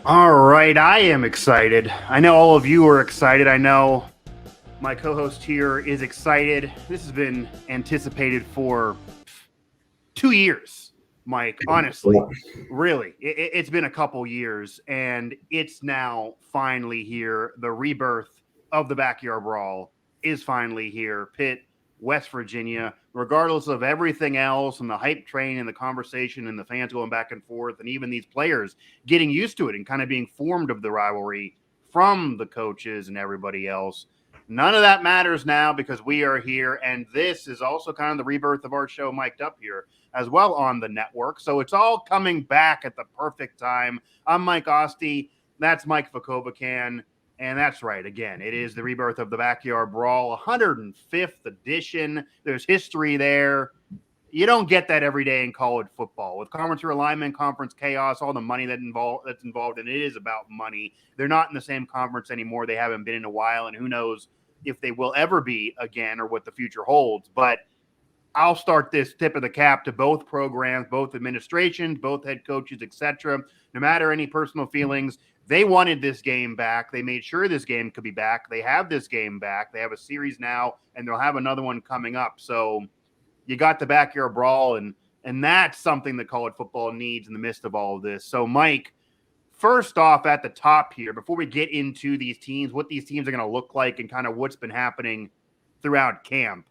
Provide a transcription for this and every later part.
All right, I am excited. I know all of you are excited. I know my co-host here is excited. This has been anticipated for 2 years, Mike. Honestly, Yeah. really, it's been a couple years, and it's now finally here. The rebirth of the Backyard Brawl is finally here. Pitt, West Virginia. Regardless of everything else and the hype train and the conversation and the fans going back and forth, and even these players getting used to it and kind of being formed of the rivalry from the coaches and everybody else. None of that matters now because we are here, and this is also kind of the rebirth of our show, Mic'd Up here as well on the network. So it's all coming back at the perfect time. I'm Mike Asti. That's Mike Vukovcan. And that's right. Again, it is the rebirth of the Backyard Brawl, 105th edition. There's history there. You don't get that every day in college football. With conference realignment, conference chaos, all the money that's involved, and it is about money. They're not in the same conference anymore. They haven't been in a while, and who knows if they will ever be again or what the future holds. But I'll start this tip of the cap to both programs, both administrations, both head coaches, etc. No matter any personal feelings, they wanted this game back. They made sure this game could be back. They have this game back. They have a series now, and they'll have another one coming up. So you got the Backyard Brawl, and that's something that college football needs in the midst of all of this. So, Mike, first off at the top here, before we get into these teams, what these teams are going to look like and kind of what's been happening throughout camp,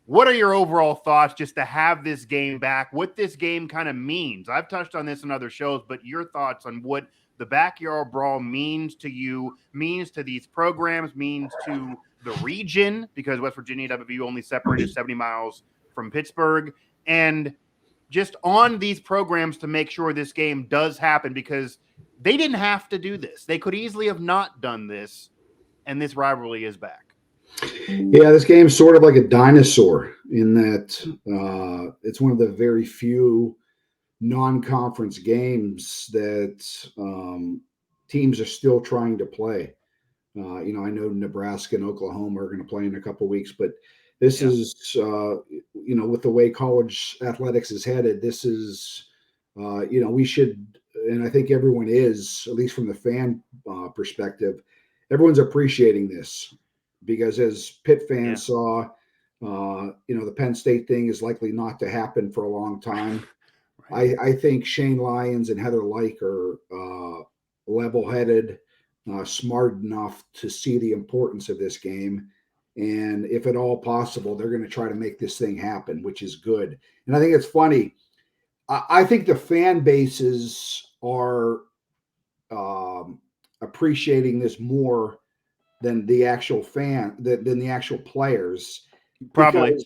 what are your overall thoughts just to have this game back, what this game kind of means? I've touched on this in other shows, but your thoughts on what the Backyard Brawl means to you, means to these programs, means to the region, because West Virginia and WVU only separated 70 miles from Pittsburgh, and just on these programs to make sure this game does happen, because they didn't have to do this. They could easily have not done this, and this rivalry is back. Yeah, this game's sort of like a dinosaur in that it's one of the very few non-conference games that teams are still trying to play. I know Nebraska and Oklahoma are going to play in a couple weeks, but this is, with the way college athletics is headed, this is, we should, and I think everyone is, at least from the fan perspective, everyone's appreciating this. Because as Pitt fans saw, the Penn State thing is likely not to happen for a long time. Right. I think Shane Lyons and Heather Lyke are level-headed, smart enough to see the importance of this game. And if at all possible, they're going to try to make this thing happen, which is good. And I think it's funny. I think the fan bases are appreciating this more than the actual than the actual players. Probably. Because,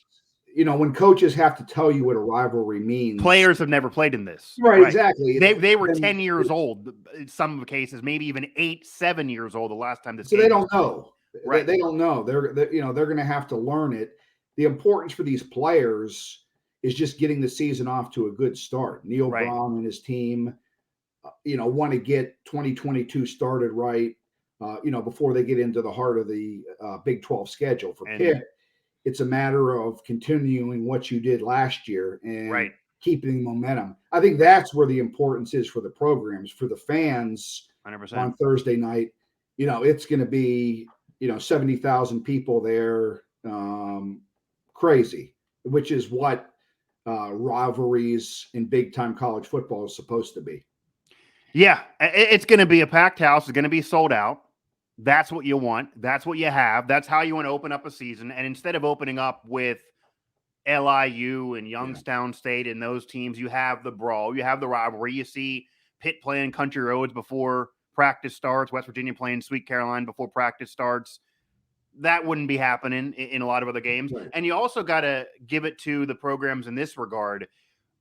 when coaches have to tell you what a rivalry means. Players have never played in this. Right. Exactly. They were 10 years old in some cases, maybe even 7 years old the last time this So game they don't know. Right. They don't know. They're going to have to learn it. The importance for these players is just getting the season off to a good start. Neil Brown and his team, want to get 2022 started right. Before they get into the heart of the Big 12 schedule. For Pitt, it's a matter of continuing what you did last year and keeping momentum. I think that's where the importance is for the programs. For the fans 100%. On Thursday night, it's going to be, 70,000 people there. Crazy, which is what rivalries in big-time college football is supposed to be. Yeah, it's going to be a packed house. It's going to be sold out. That's what you want. That's what you have. That's how you want to open up a season. And instead of opening up with LIU and Youngstown State and those teams, you have the brawl. You have the rivalry. You see Pitt playing Country Roads before practice starts. West Virginia playing Sweet Caroline before practice starts. That wouldn't be happening in a lot of other games. Right. And you also got to give it to the programs in this regard.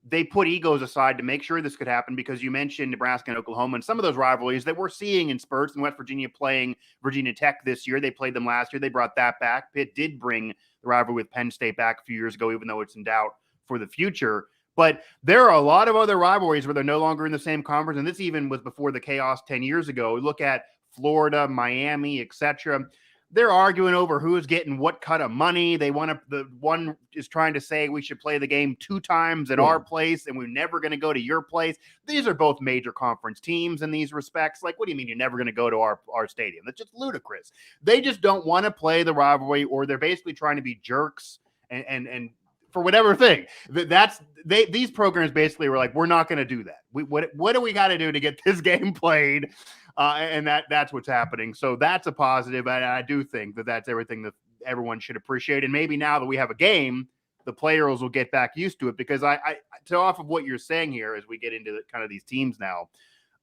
They put egos aside to make sure this could happen, because you mentioned Nebraska and Oklahoma and some of those rivalries that we're seeing in spurts, and West Virginia playing Virginia Tech this year. They played them last year. They brought that back. Pitt did bring the rivalry with Penn State back a few years ago, even though it's in doubt for the future. But there are a lot of other rivalries where they're no longer in the same conference, and this even was before the chaos 10 years ago. Look at Florida, Miami, etc. they're arguing over who's getting what cut of money. The one is trying to say we should play the game 2 times at our place and we're never going to go to your place. These are both major conference teams in these respects. Like, what do you mean you're never going to go to our stadium? That's just ludicrous. They just don't want to play the rivalry, or they're basically trying to be jerks and for whatever thing. These programs basically were like, we're not going to do that. What do we got to do to get this game played? And that's what's happening. So that's a positive. And I do think that's everything that everyone should appreciate. And maybe now that we have a game, the players will get back used to it, because to off of what you're saying here, as we get into kind of these teams now,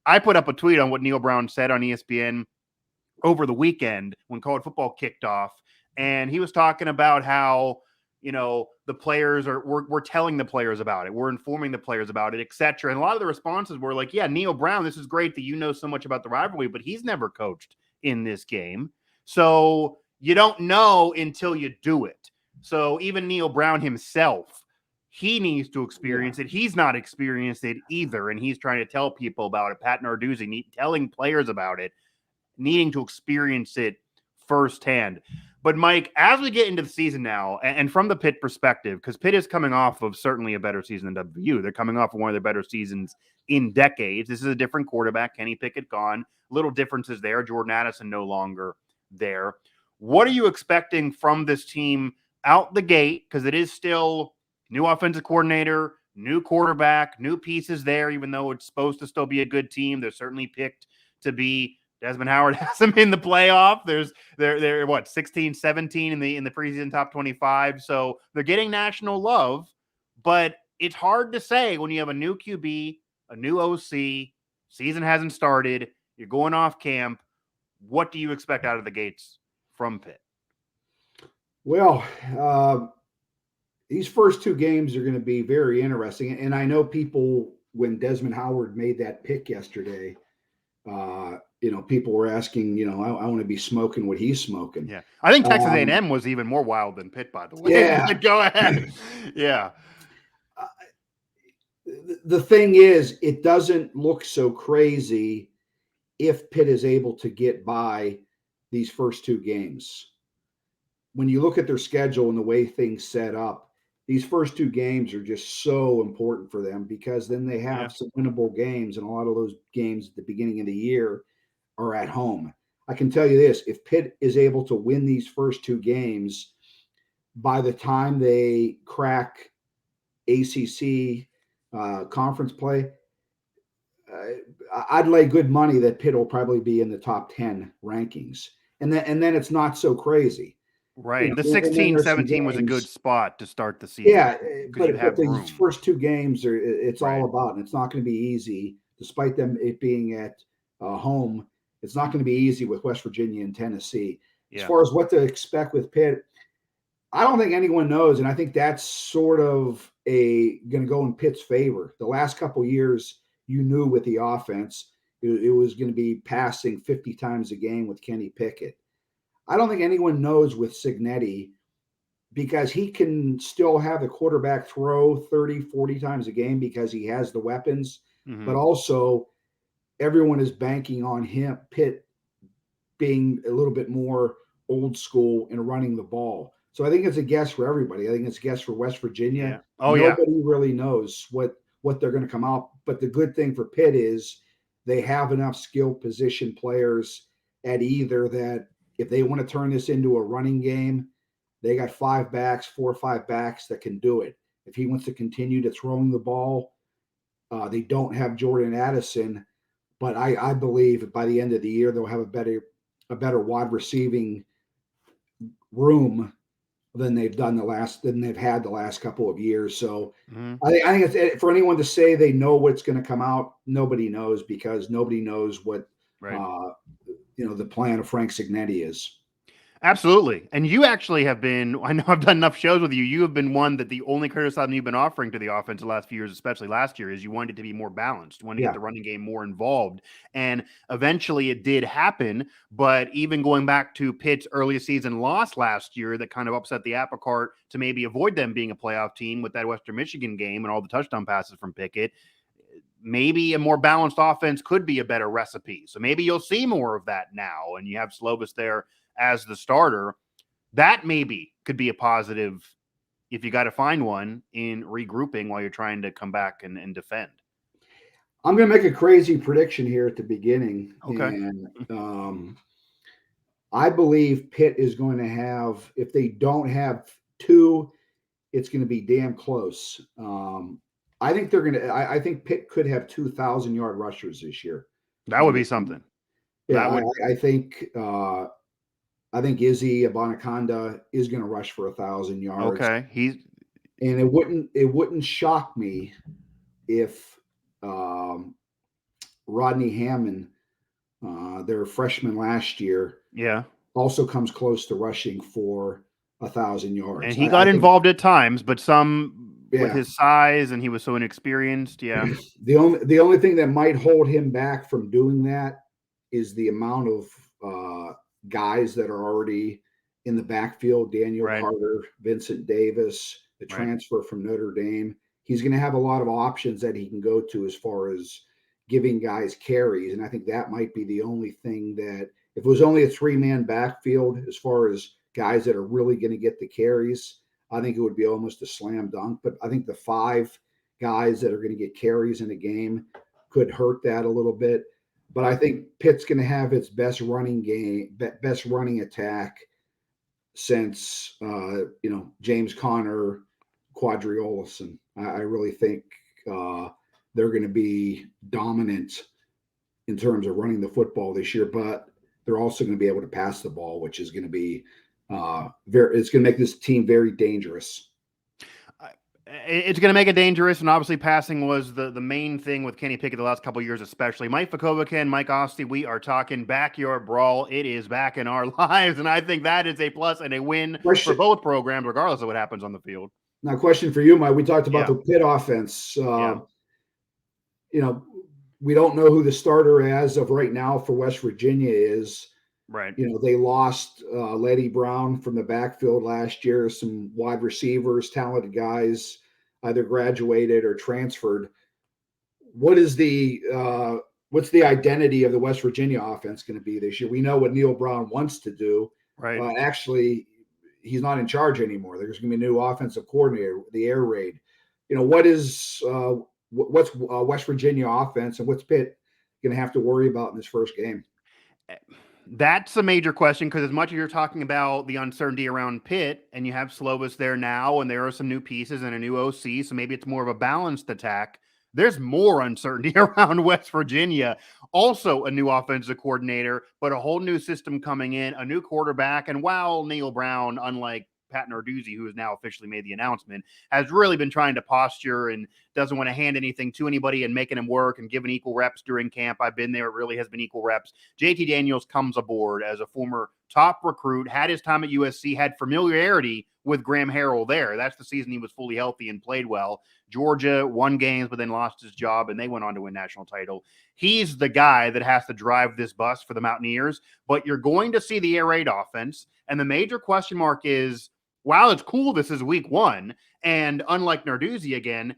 I put up a tweet on what Neil Brown said on ESPN over the weekend when college football kicked off. And he was talking about how, the players we're telling the players about it. We're informing the players about it, et cetera. And a lot of the responses were like, yeah, Neil Brown, this is great that you know so much about the rivalry, but he's never coached in this game. So you don't know until you do it. So even Neil Brown himself, he needs to experience it. He's not experienced it either. And he's trying to tell people about it. Pat Narduzzi telling players about it, needing to experience it firsthand. But Mike, as we get into the season now, and from the Pitt perspective, because Pitt is coming off of certainly a better season than WVU. They're coming off of one of their better seasons in decades. This is a different quarterback. Kenny Pickett gone. Little differences there. Jordan Addison no longer there. What are you expecting from this team out the gate? Because it is still new offensive coordinator, new quarterback, new pieces there, even though it's supposed to still be a good team. They're certainly picked to be. Desmond Howard has them in the playoff. They're what, 16, 17 in the preseason top 25. So they're getting national love, but it's hard to say when you have a new QB, a new OC, season hasn't started, you're going off camp. What do you expect out of the gates from Pitt? Well, these first 2 games are going to be very interesting. And I know people, when Desmond Howard made that pick yesterday, people were asking, I want to be smoking what he's smoking. Yeah. I think Texas A&M was even more wild than Pitt, by the way. Yeah. Go ahead. Yeah. The thing is, it doesn't look so crazy if Pitt is able to get by these first 2 games. When you look at their schedule and the way things set up, these first 2 games are just so important for them, because then they have some winnable games, and a lot of those games at the beginning of the year are at home. I can tell you this, if Pitt is able to win these first 2 games, by the time they crack ACC conference play, I'd lay good money that Pitt will probably be in the top 10 rankings. And then it's not so crazy. Right. The 16-17 was a good spot to start the season. Yeah, but these first 2 games it's all about, and it's not going to be easy, despite it being at home. It's not going to be easy with West Virginia and Tennessee. Yeah. As far as what to expect with Pitt, I don't think anyone knows, and I think that's sort of going to go in Pitt's favor. The last couple of years, you knew with the offense, it was going to be passing 50 times a game with Kenny Pickett. I don't think anyone knows with Cignetti, because he can still have the quarterback throw 30, 40 times a game because he has the weapons, but also everyone is banking on Pitt being a little bit more old school in running the ball. So I think it's a guess for everybody. I think it's a guess for West Virginia. Yeah. Nobody really knows what they're going to come out. But the good thing for Pitt is they have enough skilled position players at either that if they want to turn this into a running game, they got 4 or 5 backs that can do it. If he wants to continue to throwing the ball, they don't have Jordan Addison, but I believe by the end of the year they'll have a better wide receiving room than they've had the last couple of years. So I think it's for anyone to say they know what's going to come out. Nobody knows, because nobody knows what the plan of Frank Cignetti is. Absolutely. And you actually have been, I know I've done enough shows with you. You have been one that the only criticism you've been offering to the offense the last few years, especially last year, is you wanted it to be more balanced. You wanted to get the running game more involved. And eventually it did happen. But even going back to Pitt's early season loss last year, that kind of upset the apple cart to maybe avoid them being a playoff team with that Western Michigan game and all the touchdown passes from Pickett. Maybe a more balanced offense could be a better recipe. So maybe you'll see more of that now. And you have Slovis there as the starter. That maybe could be a positive if you got to find one in regrouping while you're trying to come back and defend. I'm going to make a crazy prediction here at the beginning. Okay. And I believe Pitt is going to have, if they don't have two, it's going to be damn close. I think they're going to, I think Pitt could have 2,000-yard rushers this year. That would be something. Yeah, I think Izzy Abanaconda is going to rush for 1,000 yards. Okay. And it wouldn't shock me if Rodney Hammond, their freshman last year, also comes close to rushing for 1,000 yards. And he got involved at times, but with his size, and he was so inexperienced. Yeah. The only thing that might hold him back from doing that is the amount of guys that are already in the backfield. Daniel Carter, Vincent Davis, the transfer from Notre Dame. He's going to have a lot of options that he can go to as far as giving guys carries. And I think that might be the only thing that, if it was only a 3-man backfield, as far as guys that are really going to get the carries, I think it would be almost a slam dunk. But I think the 5 guys that are going to get carries in a game could hurt that a little bit. But I think Pitt's going to have its best running attack since James Conner, Quadri Olson. I really think they're going to be dominant in terms of running the football this year, but they're also going to be able to pass the ball, which is going to be it's going to make this team very dangerous. It's going to make it dangerous, and obviously passing was the main thing with Kenny Pickett the last couple of years, especially. Mike Vukovcan, Mike Asti, we are talking backyard brawl. It is back in our lives, and I think that is a plus and a win for both programs, regardless of what happens on the field. Now, question for you, Mike. We talked about the Pitt offense. We don't know who the starter as of right now for West Virginia is. Right. They lost Letty Brown from the backfield last year. Some wide receivers, talented guys, either graduated or transferred. What's the identity of the West Virginia offense going to be this year? We know what Neil Brown wants to do. Right. Actually, he's not in charge anymore. There's going to be a new offensive coordinator, the air raid. What's West Virginia offense and what's Pitt going to have to worry about in this first game? That's a major question, because as much as you're talking about the uncertainty around Pitt, and you have Slovis there now, and there are some new pieces and a new OC, so maybe it's more of a balanced attack. There's more uncertainty around West Virginia. Also a new offensive coordinator, but a whole new system coming in, a new quarterback. And while Neil Brown, unlike Pat Narduzzi, who has now officially made the announcement, has really been trying to posture and doesn't want to hand anything to anybody and making him work and giving equal reps during camp. I've been there. It really has been equal reps. JT Daniels comes aboard as a former top recruit, had his time at USC, had familiarity with Graham Harrell there. That's the season he was fully healthy and played well. Georgia won games, but then lost his job, and they went on to win national title. He's the guy that has to drive this bus for the Mountaineers, but you're going to see the air raid offense. And the major question mark is, while it's cool, this is week 1, and unlike Narduzzi again,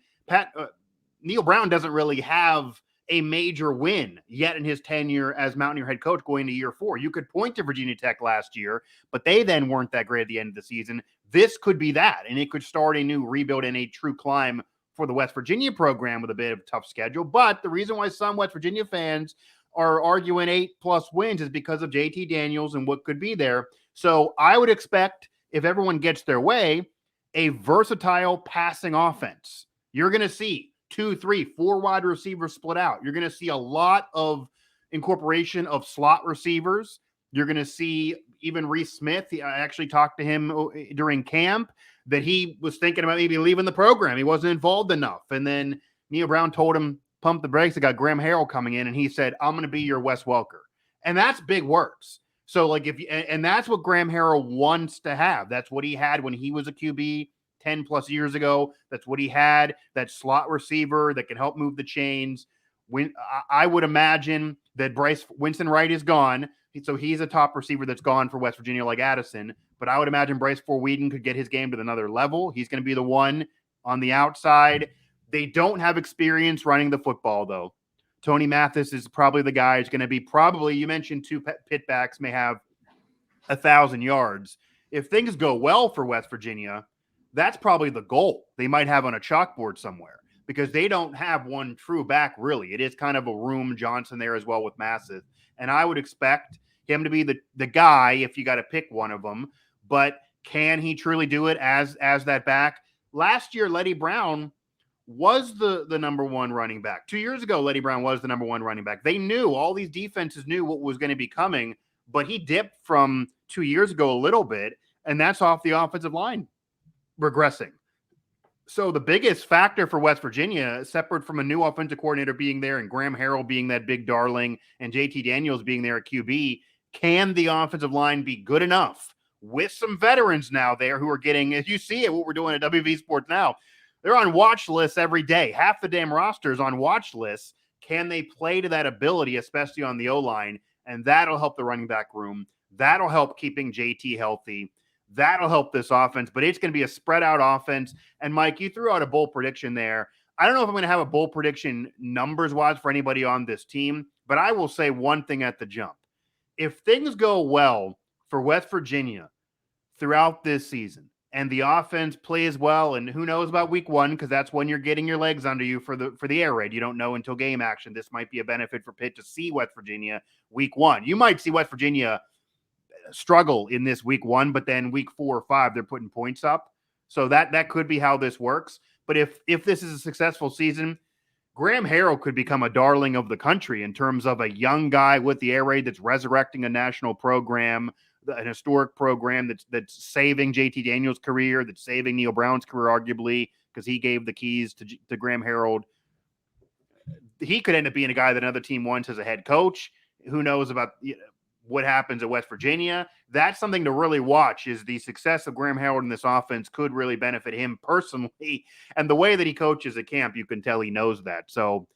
Neil Brown doesn't really have a major win yet in his tenure as Mountaineer head coach going to year 4. You could point to Virginia Tech last year, but they then weren't that great at the end of the season. This could be that, and it could start a new rebuild and a true climb for the West Virginia program with a bit of a tough schedule. But the reason why some West Virginia fans are arguing 8+ wins is because of JT Daniels and what could be there. So I would expect, if everyone gets their way, a versatile passing offense. You're going to see 2, 3, 4 wide receivers split out. You're going to see a lot of incorporation of slot receivers. You're going to see even Reese Smith. I actually talked to him during camp that he was thinking about maybe leaving the program. He wasn't involved enough. And then Neil Brown told him, pump the brakes. I got Graham Harrell coming in, and he said, I'm going to be your Wes Welker. And that's big works. So and that's what Graham Harrell wants to have. That's what he had when he was a QB 10+ years ago. That's what he had, that slot receiver that can help move the chains. When I would imagine that Winston Wright is gone, so he's a top receiver that's gone for West Virginia like Addison, but I would imagine Bryce Ford-Wheaton could get his game to another level. He's going to be the one on the outside. They don't have experience running the football, though. Tony Mathis is probably the guy who's going to be you mentioned 2 Pitt backs may have 1,000 yards. If things go well for West Virginia, that's probably the goal they might have on a chalkboard somewhere, because they don't have one true back, really. It is kind of a room Johnson there as well with Massive. And I would expect him to be the guy if you got to pick one of them. But can he truly do it as that back? Last year, Letty Brown was the number one running back. 2 years ago, Letty Brown was the number one running back. They knew, all these defenses knew what was going to be coming, but he dipped from 2 years ago a little bit, and that's off the offensive line regressing. So the biggest factor for West Virginia, separate from a new offensive coordinator being there and Graham Harrell being that big darling and JT Daniels being there at QB, can the offensive line be good enough with some veterans now there who are getting, as you see it, what we're doing at WV Sports now, they're on watch lists every day. Half the damn roster is on watch lists. Can they play to that ability, especially on the O-line? And that'll help the running back room. That'll help keeping JT healthy. That'll help this offense, but it's going to be a spread out offense. And Mike, you threw out a bold prediction there. I don't know if I'm going to have a bold prediction numbers wise for anybody on this team, but I will say one thing at the jump. If things go well for West Virginia throughout this season and the offense plays well, and who knows about week one, because that's when you're getting your legs under you for the air raid. You don't know until game action. This might be a benefit for Pitt to see West Virginia week one. You might see West Virginia struggle in this week one, but then week 4 or 5, they're putting points up. So that could be how this works. But if this is a successful season, Graham Harrell could become a darling of the country in terms of a young guy with the air raid that's resurrecting a national program, an historic program that's saving JT Daniels' career, that's saving Neil Brown's career, arguably, because he gave the keys to Graham Harrell. He could end up being a guy that another team wants as a head coach. Who knows about what happens at West Virginia? That's something to really watch, is the success of Graham Harrell in this offense could really benefit him personally. And the way that he coaches at camp, you can tell he knows that. So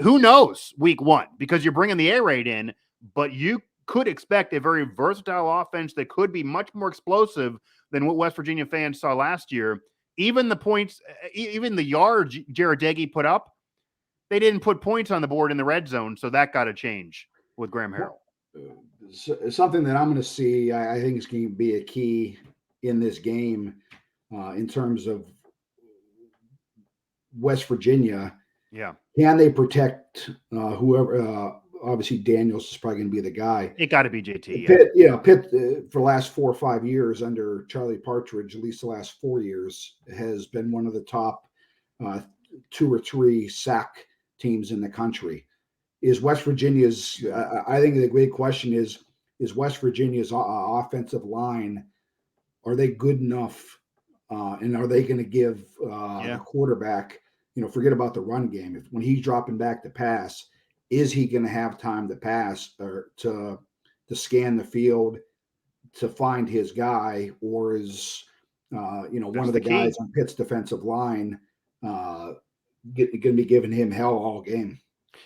who knows week one, because you're bringing the air raid in, but you could expect a very versatile offense that could be much more explosive than what West Virginia fans saw last year. Even the points, even the yards Jared Deggy put up, they didn't put points on the board in the red zone. So that got to change with Graham Harrell. Something that I'm going to see, I think is going to be a key in this game in terms of West Virginia. Yeah. Can they protect whoever? Obviously, Daniels is probably going to be the guy. It got to be JT. Pitt for the last 4 or 5 years under Charlie Partridge, at least the last 4 years, has been one of the top 2 or 3 sack teams in the country. Is West Virginia's, I think the big question is West Virginia's offensive line, are they good enough? And are they going to give the quarterback, forget about the run game. When he's dropping back to pass, is he going to have time to pass or to scan the field to find his guy? Or is, one of the guys on Pitt's defensive line going to be giving him hell all game?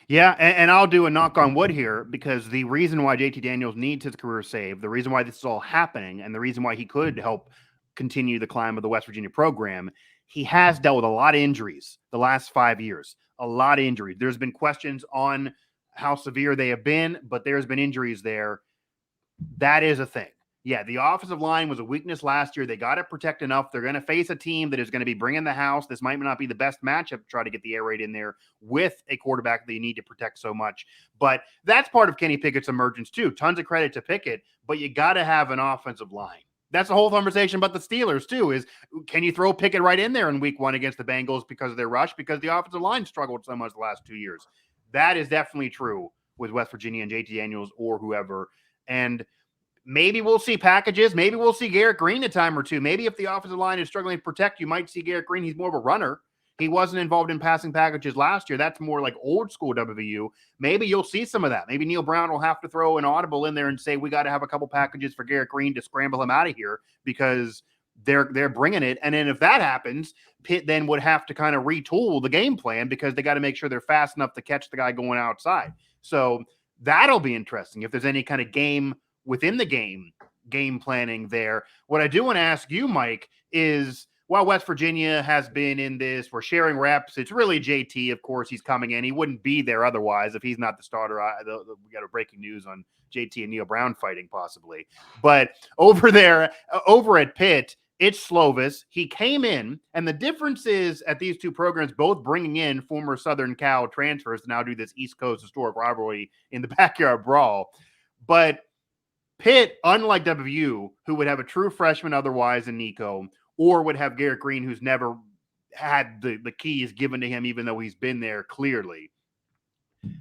Yeah, and I'll do a knock on wood here, because the reason why JT Daniels needs his career saved, the reason why this is all happening, and the reason why he could help continue the climb of the West Virginia program, he has dealt with a lot of injuries the last 5 years, a lot of injuries. There's been questions on how severe they have been, but there's been injuries there. That is a thing. Yeah, the offensive line was a weakness last year. They got to protect enough. They're going to face a team that is going to be bringing the house. This might not be the best matchup to try to get the air raid in there with a quarterback that you need to protect so much. But that's part of Kenny Pickett's emergence too. Tons of credit to Pickett, but you got to have an offensive line. That's the whole conversation about the Steelers too, is can you throw Pickett right in there in week 1 against the Bengals because of their rush, because the offensive line struggled so much the last 2 years. That is definitely true with West Virginia and JT Daniels or whoever. And maybe we'll see packages. Maybe we'll see Garrett Green a time or two. Maybe if the offensive line is struggling to protect, you might see Garrett Green. He's more of a runner. He wasn't involved in passing packages last year. That's more like old school WVU. Maybe you'll see some of that. Maybe Neil Brown will have to throw an audible in there and say, we got to have a couple packages for Garrett Green to scramble him out of here, because they're bringing it. And then if that happens, Pitt then would have to kind of retool the game plan, because they got to make sure they're fast enough to catch the guy going outside. So that'll be interesting if there's any kind of game within the game planning there. What I do want to ask you, Mike, is while West Virginia has been in this, we're sharing reps. It's really JT, of course, he's coming in. He wouldn't be there otherwise if he's not the starter. We got a breaking news on JT and Neil Brown fighting possibly. But over there, over at Pitt, it's Slovis. He came in, and the difference is at these two programs, both bringing in former Southern Cal transfers to now do this East Coast historic rivalry in the backyard brawl. But Pitt, unlike WVU, who would have a true freshman otherwise in Nico, or would have Garrett Green, who's never had the keys given to him, even though he's been there clearly.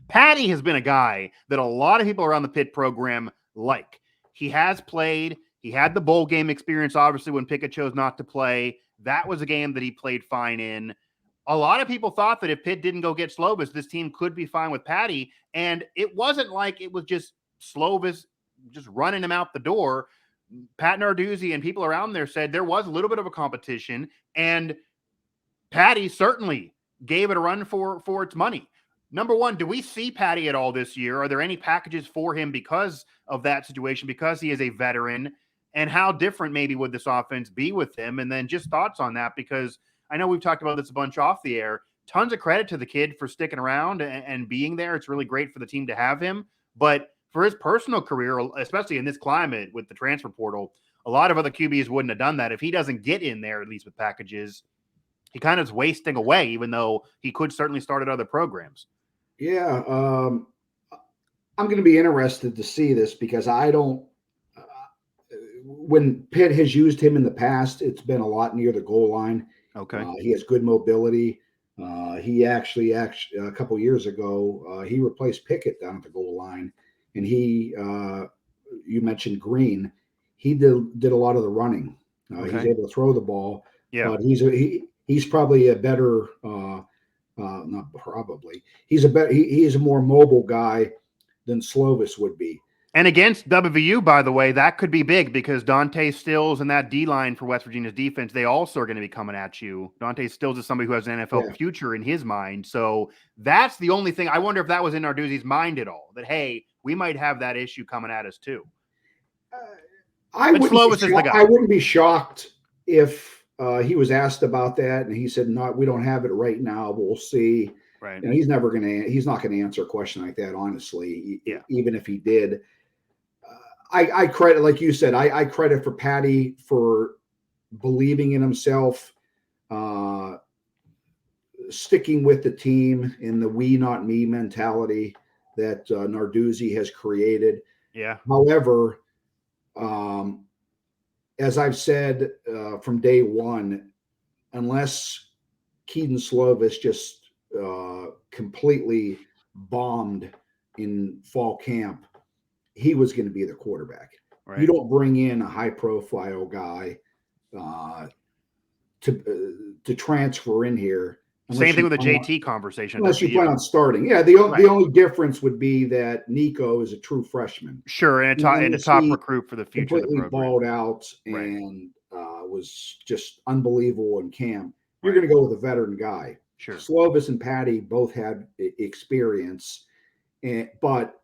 Patty has been a guy that a lot of people around the Pitt program like. He has played. He had the bowl game experience, obviously, when Pickett chose not to play. That was a game that he played fine in. A lot of people thought that if Pitt didn't go get Slovis, this team could be fine with Patty. And it wasn't like it was just Slovis just running him out the door. Pat Narduzzi and people around there said there was a little bit of a competition, and Patty certainly gave it a run for its money. Number one, do we see Patty at all this year? Are there any packages for him because of that situation, because he is a veteran? And how different maybe would this offense be with him? And then just thoughts on that, because I know we've talked about this a bunch off the air. Tons of credit to the kid for sticking around and being there. It's really great for the team to have him. But for his personal career, especially in this climate with the transfer portal, a lot of other QBs wouldn't have done that. If he doesn't get in there, at least with packages, he kind of is wasting away, even though he could certainly start at other programs. Yeah. I'm going to be interested to see this because I don't when Pitt has used him in the past, it's been a lot near the goal line. Okay. He has good mobility. He actually a couple years ago, he replaced Pickett down at the goal line. And you mentioned Green. He did a lot of the running. Okay. He's able to throw the ball. Yeah. But he's probably a better, not probably. He is a more mobile guy than Slovis would be. And against WVU, by the way, that could be big because Dante Stills and that D-line for West Virginia's defense, they also are going to be coming at you. Dante Stills is somebody who has an NFL future in his mind. So that's the only thing. I wonder if that was in Narduzzi's mind at all, that, hey, we might have that issue coming at us too. I wouldn't be shocked if he was asked about that and he said, "No, we don't have it right now. But we'll see." Right. And he's not going to answer a question like that, honestly. Yeah. Even if he did. I credit, like you said, I credit for Patty for believing in himself, sticking with the team in the we, not me mentality that Narduzzi has created. Yeah. However, as I've said from day one, unless Keaton Slovis just completely bombed in fall camp, he was going to be the quarterback. Right. You don't bring in a high-profile guy to transfer in here. Same thing with the JT conversation. Unless you plan on starting. Yeah, the only difference would be that Nico is a true freshman. Sure, and a top recruit for the future. Completely balled out and was just unbelievable in camp. You're going to go with a veteran guy. Sure. Slovis and Patty both had experience, but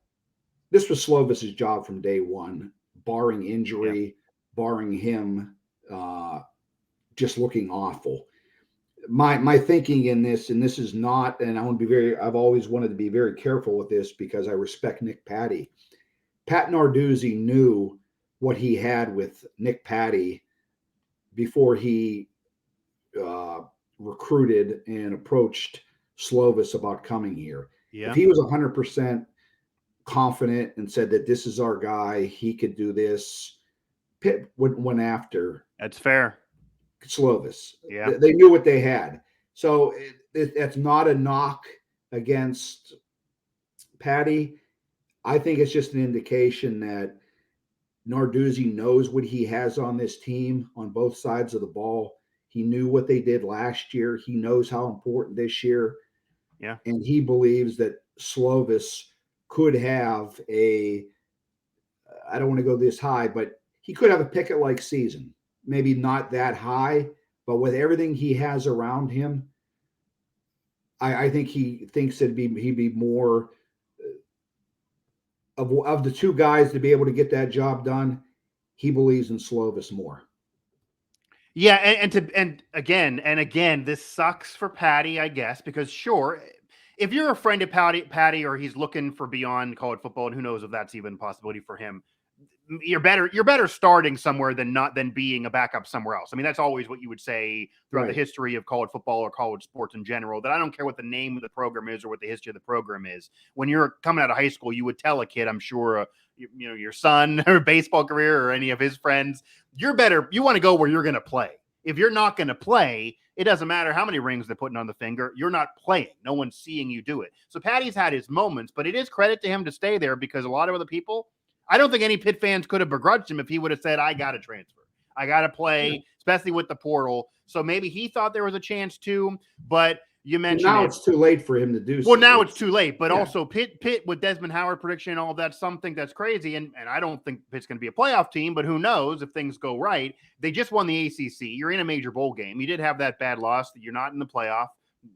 this was Slovis's job from day one, barring injury, barring him just looking awful. My thinking in this, and this is not, and I've always wanted to be very careful with this because I respect Nick Patty. Pat Narduzzi knew what he had with Nick Patty before he recruited and approached Slovis about coming here. Yeah. If he was 100% confident and said that this is our guy, he could do this, Pitt went after. That's fair. Slovis. Yeah. They knew what they had. So that's not a knock against Patty. I think it's just an indication that Narduzzi knows what he has on this team on both sides of the ball. He knew what they did last year. He knows how important this year. Yeah. And he believes that Slovis could have I don't want to go this high, but he could have a Pickett-like season. Maybe not that high, but with everything he has around him, I think he thinks that he'd be more of the two guys to be able to get that job done. He believes in Slovis more. Yeah, and again, this sucks for Patty, I guess, because sure, if you're a friend of Patty, or he's looking for beyond college football, and who knows if that's even a possibility for him, you're better starting somewhere than being a backup somewhere else. I mean, that's always what you would say throughout the Right. history of college football or college sports in general. That I don't care what the name of the program is or what the history of the program is. When you're coming out of high school, you would tell a kid, I'm sure, your son or baseball career or any of his friends, you're better. You want to go where you're going to play. If you're not going to play, it doesn't matter how many rings they're putting on the finger. You're not playing. No one's seeing you do it. So Patty's had his moments, but it is credit to him to stay there because a lot of other people, I don't think any Pitt fans could have begrudged him if he would have said, I got to transfer. I got to play, especially with the portal. So maybe he thought there was a chance too, but you mentioned now it. it's too late for him to do so. Well, now it's too late, but Yeah. also Pitt with Desmond Howard prediction and all of that, something that's crazy. And I don't think Pitt's going to be a playoff team, but who knows if things go right. They just won the ACC. You're in a major bowl game. You did have that bad loss that you're not in the playoff.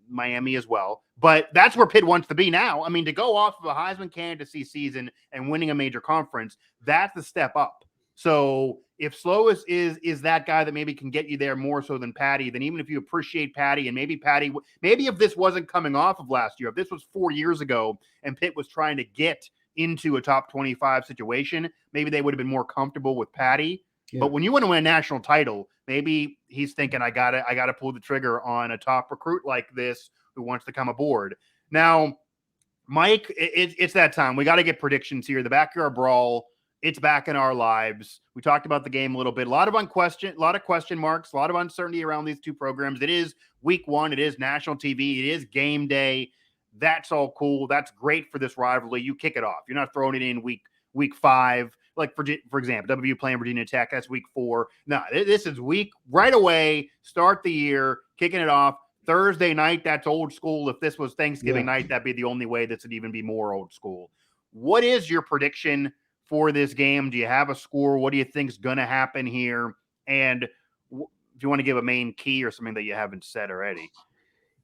Miami as well, but that's where Pitt wants to be now. I mean, to go off of a Heisman candidacy season and winning a major conference, that's the step up. So if Slovis is that guy that maybe can get you there more so than Patty, then even if you appreciate Patty, and maybe if this wasn't coming off of last year, if this was 4 years ago and Pitt was trying to get into a top 25 situation, maybe they would have been more comfortable with Patty. Yeah. But when you want to win a national title, maybe he's thinking, I gotta pull the trigger on a top recruit like this who wants to come aboard. Now, Mike, it's that time. We got to get predictions here. The backyard brawl, it's back in our lives. We talked about the game a little bit. A lot of question marks, a lot of uncertainty around these two programs. It is week 1. It is national TV. It is game day. That's all cool. That's great for this rivalry. You kick it off. You're not throwing it in week 5. Like, for example, WVU playing Virginia Tech, that's week 4. No, this is week right away, start the year, kicking it off. Thursday night, that's old school. If this was Thanksgiving night, that'd be the only way this would even be more old school. What is your prediction for this game? Do you have a score? What do you think is going to happen here? And if you want to give a main key or something that you haven't said already.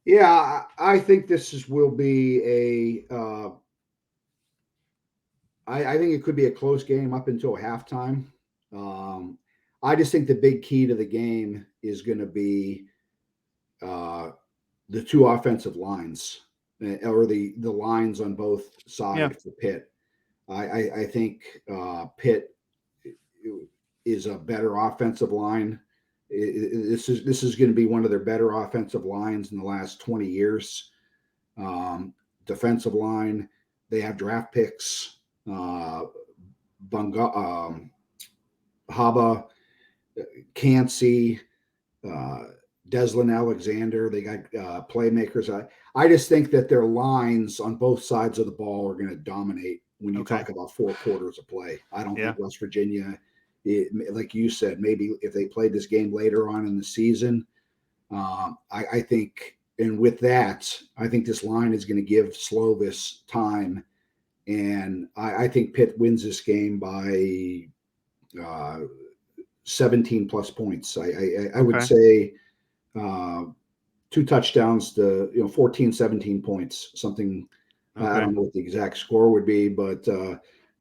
Yeah, I think will be a I think it could be a close game up until halftime. I just think the big key to the game is going to be the two offensive lines, or the lines on both sides for Pitt. I think Pitt is a better offensive line. This is going to be one of their better offensive lines in the last 20 years. Defensive line, they have draft picks. Haba, Cansey, Deslin Alexander. They got playmakers. I just think that their lines on both sides of the ball are going to dominate when you talk about 4 quarters of play. I don't think West Virginia, like you said, maybe if they played this game later on in the season, I think, and with that, I think this line is going to give Slovis time. And I think Pitt wins this game by 17 plus points. I would say 2 touchdowns to 14, 17 points, something. I don't know what the exact score would be, but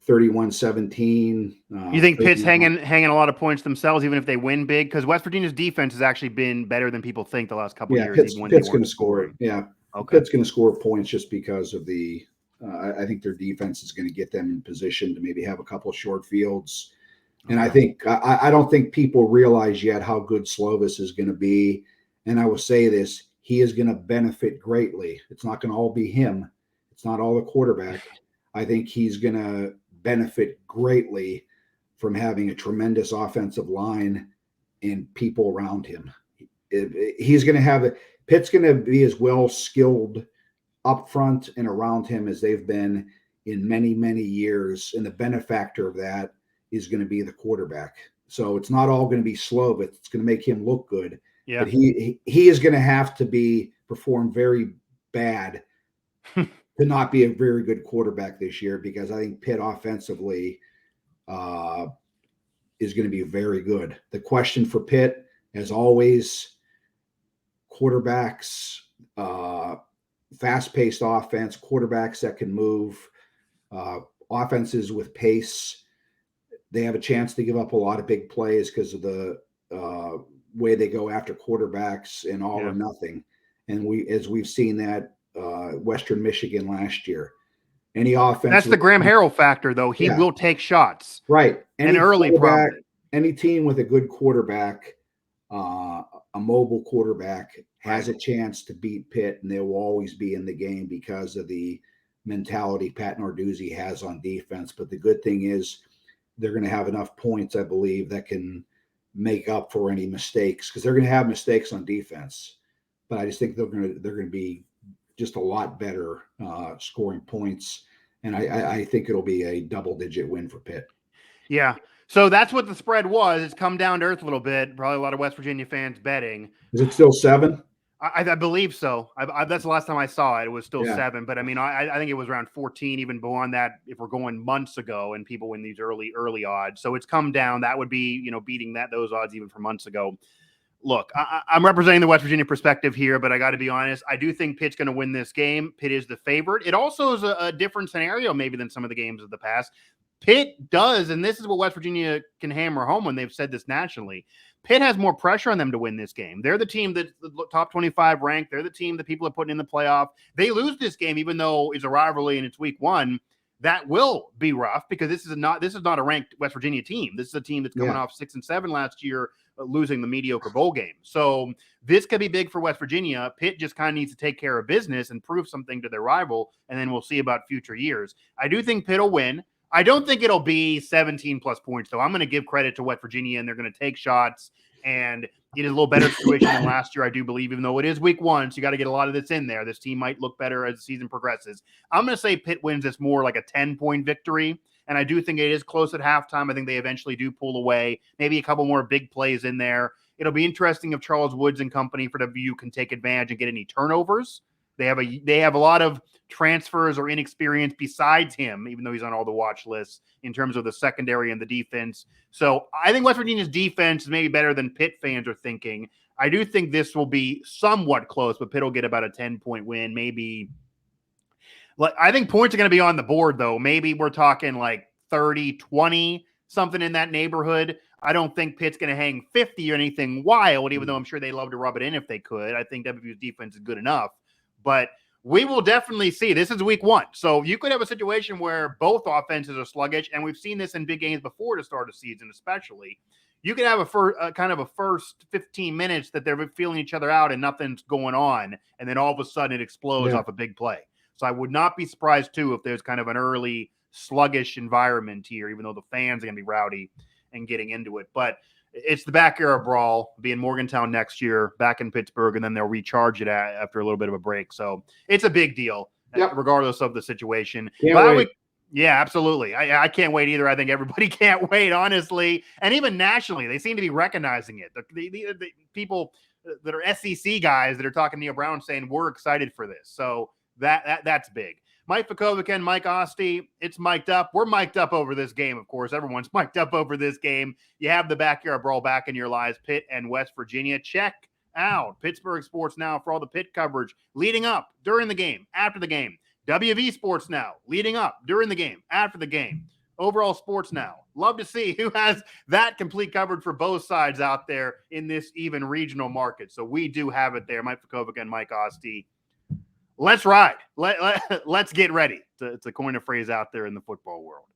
31-17. You think Pitt's hanging a lot of points themselves, even if they win big? Because West Virginia's defense has actually been better than people think the last couple of years. Pitt's going to score it. Yeah, Pitt's going to score points just because of the. I think their defense is going to get them in position to maybe have a couple of short fields. And I think I don't think people realize yet how good Slovis is going to be. And I will say this, he is going to benefit greatly. It's not going to all be him. It's not all the quarterback. I think he's going to benefit greatly from having a tremendous offensive line and people around him. He's going to have Pitt's going to be as well skilled up front and around him as they've been in many, many years. And the benefactor of that is going to be the quarterback. So it's not all going to be slow, but it's going to make him look good. Yeah. But he is going to have to perform very bad to not be a very good quarterback this year, because I think Pitt offensively is going to be very good. The question for Pitt, as always, quarterbacks, fast-paced offense, quarterbacks that can move, offenses with pace. They have a chance to give up a lot of big plays because of the way they go after quarterbacks and all or nothing. And we've seen that Western Michigan last year. Any offense. That's the Graham Harrell factor, though. He will take shots. Right. And early prominent. Any team with a good quarterback, a mobile quarterback, has a chance to beat Pitt, and they will always be in the game because of the mentality Pat Narduzzi has on defense. But the good thing is they're going to have enough points, I believe, that can make up for any mistakes, because they're going to have mistakes on defense. But I just think they're going to be just a lot better scoring points, and I think it'll be a double-digit win for Pitt. Yeah. So that's what the spread was. It's come down to earth a little bit. Probably a lot of West Virginia fans betting. Is it still 7? I believe so. That's the last time I saw it. It was still 7, but I mean, I think it was around 14, even beyond that, if we're going months ago and people win these early odds. So it's come down. That would be, beating those odds even from months ago. Look, I'm representing the West Virginia perspective here, but I got to be honest. I do think Pitt's going to win this game. Pitt is the favorite. It also is a different scenario maybe than some of the games of the past. Pitt does, and this is what West Virginia can hammer home when they've said this nationally. Pitt has more pressure on them to win this game. They're the team that's the top 25 ranked. They're the team that people are putting in the playoff. They lose this game, even though it's a rivalry and it's week 1. That will be rough because this is not a ranked West Virginia team. This is a team that's coming off 6-7 last year, losing the mediocre bowl game. So this could be big for West Virginia. Pitt just kind of needs to take care of business and prove something to their rival, and then we'll see about future years. I do think Pitt will win. I don't think it'll be 17 plus points, though. I'm going to give credit to West Virginia, and they're going to take shots, and it is a little better situation than last year, I do believe, even though it is week 1, so you got to get a lot of this in there. This team might look better as the season progresses. I'm going to say Pitt wins this more like a 10-point victory, and I do think it is close at halftime. I think they eventually do pull away, maybe a couple more big plays in there. It'll be interesting if Charles Woods and company for WVU can take advantage and get any turnovers. They have a lot of transfers or inexperience besides him, even though he's on all the watch lists in terms of the secondary and the defense. So I think West Virginia's defense is maybe better than Pitt fans are thinking. I do think this will be somewhat close, but Pitt will get about a 10-point win. Maybe, I think points are going to be on the board, though. Maybe we're talking like 30, 20, something in that neighborhood. I don't think Pitt's going to hang 50 or anything wild, even though I'm sure they'd love to rub it in if they could. I think WVU's defense is good enough. But we will definitely see. This is week 1. So you could have a situation where both offenses are sluggish, and we've seen this in big games before to start a season especially. You could have a kind of a first 15 minutes that they're feeling each other out and nothing's going on, and then all of a sudden it explodes off a big play. So I would not be surprised, too, if there's kind of an early sluggish environment here, even though the fans are going to be rowdy and getting into it. But it's the backyard brawl, be in Morgantown next year, back in Pittsburgh, and then they'll recharge it after a little bit of a break. So it's a big deal, regardless of the situation. Yeah, absolutely. I can't wait either. I think everybody can't wait, honestly. And even nationally, they seem to be recognizing it. The people that are SEC guys that are talking to Neil Brown saying we're excited for this. So that's big. Mike Vukovcan, Mike Asti, it's mic'd up. We're mic'd up over this game, of course. Everyone's mic'd up over this game. You have the backyard brawl back in your lives, Pitt and West Virginia. Check out Pittsburgh Sports Now for all the Pitt coverage leading up, during the game, after the game. WV Sports Now leading up, during the game, after the game. Overall Sports Now. Love to see who has that complete coverage for both sides out there in this even regional market. So we do have it there. Mike Vukovcan, Mike Asti. Let's ride. Let's get ready. To coin a phrase out there in the football world.